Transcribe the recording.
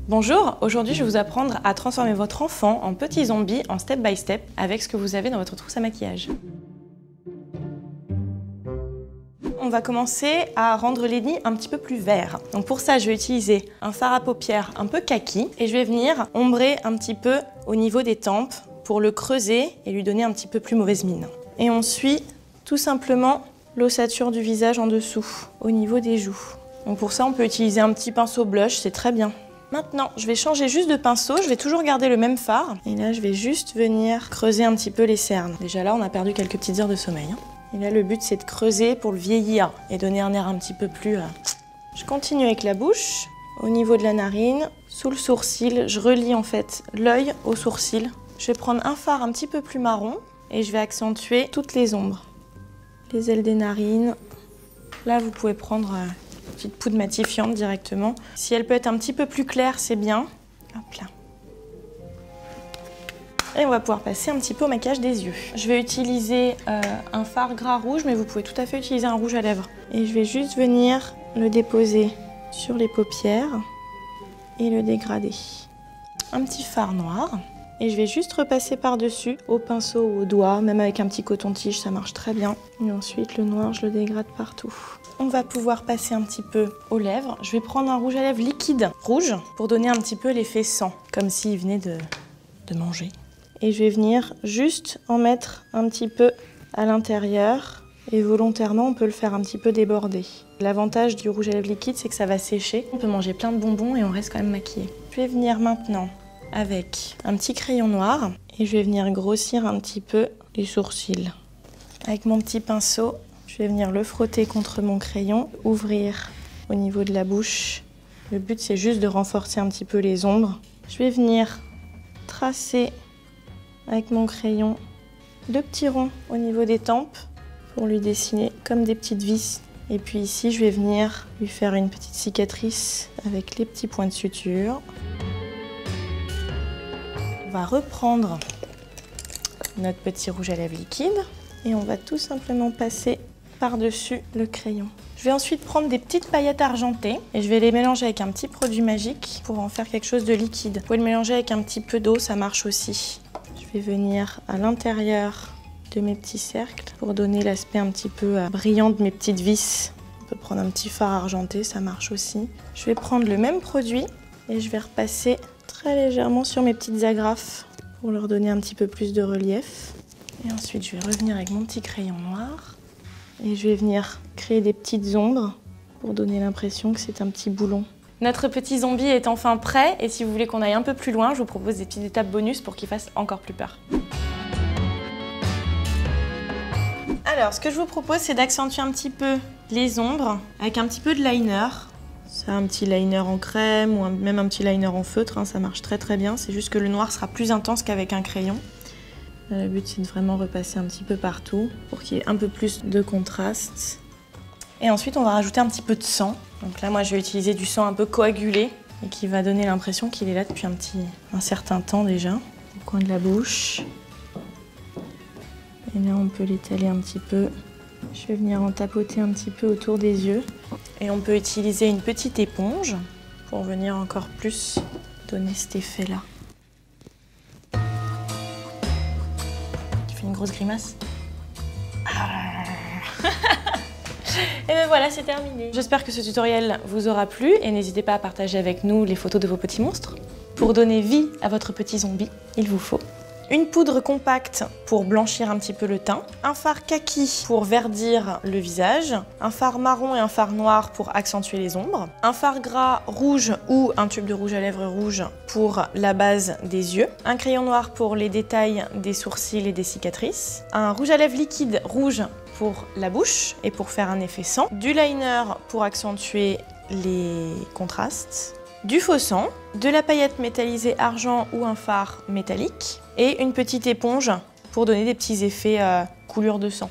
Bonjour, aujourd'hui je vais vous apprendre à transformer votre enfant en petit zombie en step by step avec ce que vous avez dans votre trousse à maquillage. On va commencer à rendre les nids un petit peu plus verts. Donc pour ça, je vais utiliser un fard à paupières un peu kaki et je vais venir ombrer un petit peu au niveau des tempes pour le creuser et lui donner un petit peu plus mauvaise mine. Et on suit tout simplement l'ossature du visage en dessous, au niveau des joues. Donc pour ça, on peut utiliser un petit pinceau blush, c'est très bien. Maintenant, je vais changer juste de pinceau, je vais toujours garder le même fard. Et là, je vais juste venir creuser un petit peu les cernes. Déjà là, on a perdu quelques petites heures de sommeil. Et là, le but, c'est de creuser pour le vieillir et donner un air un petit peu plus... Je continue avec la bouche, au niveau de la narine, sous le sourcil. Je relie en fait l'œil au sourcil. Je vais prendre un fard un petit peu plus marron et je vais accentuer toutes les ombres. Les ailes des narines. Là, vous pouvez prendre... petite poudre matifiante directement. Si elle peut être un petit peu plus claire, c'est bien. Hop là. Et on va pouvoir passer un petit peu au maquillage des yeux. Je vais utiliser un fard gras rouge, mais vous pouvez tout à fait utiliser un rouge à lèvres. Et je vais juste venir le déposer sur les paupières et le dégrader. Un petit fard noir. Et je vais juste repasser par-dessus, au pinceau ou au doigt, même avec un petit coton-tige, ça marche très bien. Et ensuite, le noir, je le dégrade partout. On va pouvoir passer un petit peu aux lèvres. Je vais prendre un rouge à lèvres liquide rouge pour donner un petit peu l'effet sang, comme s'il venait de manger. Et je vais venir juste en mettre un petit peu à l'intérieur. Et volontairement, on peut le faire un petit peu déborder. L'avantage du rouge à lèvres liquide, c'est que ça va sécher. On peut manger plein de bonbons et on reste quand même maquillé. Je vais venir maintenant avec un petit crayon noir et je vais venir grossir un petit peu les sourcils. Avec mon petit pinceau, je vais venir le frotter contre mon crayon, ouvrir au niveau de la bouche. Le but, c'est juste de renforcer un petit peu les ombres. Je vais venir tracer avec mon crayon 2 petits ronds au niveau des tempes pour lui dessiner comme des petites vis. Et puis ici, je vais venir lui faire une petite cicatrice avec les petits points de suture. On va reprendre notre petit rouge à lèvres liquide et on va tout simplement passer par-dessus le crayon. Je vais ensuite prendre des petites paillettes argentées et je vais les mélanger avec un petit produit magique pour en faire quelque chose de liquide. Vous pouvez le mélanger avec un petit peu d'eau, ça marche aussi. Je vais venir à l'intérieur de mes petits cercles pour donner l'aspect un petit peu brillant de mes petites vis. On peut prendre un petit fard argenté, ça marche aussi. Je vais prendre le même produit et je vais repasser très légèrement sur mes petites agrafes pour leur donner un petit peu plus de relief. Et ensuite, je vais revenir avec mon petit crayon noir et je vais venir créer des petites ombres pour donner l'impression que c'est un petit boulon. Notre petit zombie est enfin prêt et si vous voulez qu'on aille un peu plus loin, je vous propose des petites étapes bonus pour qu'il fasse encore plus peur. Alors, ce que je vous propose, c'est d'accentuer un petit peu les ombres avec un petit peu de liner. C'est un petit liner en crème ou même un petit liner en feutre, hein, ça marche très très bien. C'est juste que le noir sera plus intense qu'avec un crayon. Là, le but, c'est de vraiment repasser un petit peu partout pour qu'il y ait un peu plus de contraste. Et ensuite, on va rajouter un petit peu de sang. Donc là, moi, je vais utiliser du sang un peu coagulé et qui va donner l'impression qu'il est là depuis un certain temps déjà. Au coin de la bouche. Et là, on peut l'étaler un petit peu. Je vais venir en tapoter un petit peu autour des yeux. Et on peut utiliser une petite éponge pour venir encore plus donner cet effet-là. Tu fais une grosse grimace. Et bien voilà, c'est terminé. J'espère que ce tutoriel vous aura plu et n'hésitez pas à partager avec nous les photos de vos petits monstres. Pour donner vie à votre petit zombie, il vous faut une poudre compacte pour blanchir un petit peu le teint, un fard kaki pour verdir le visage, un fard marron et un fard noir pour accentuer les ombres, un fard gras rouge ou un tube de rouge à lèvres rouge pour la base des yeux, un crayon noir pour les détails des sourcils et des cicatrices, un rouge à lèvres liquide rouge pour la bouche et pour faire un effet sang, du liner pour accentuer les contrastes, du faux sang, de la paillette métallisée argent ou un fard métallique et une petite éponge pour donner des petits effets coulure de sang.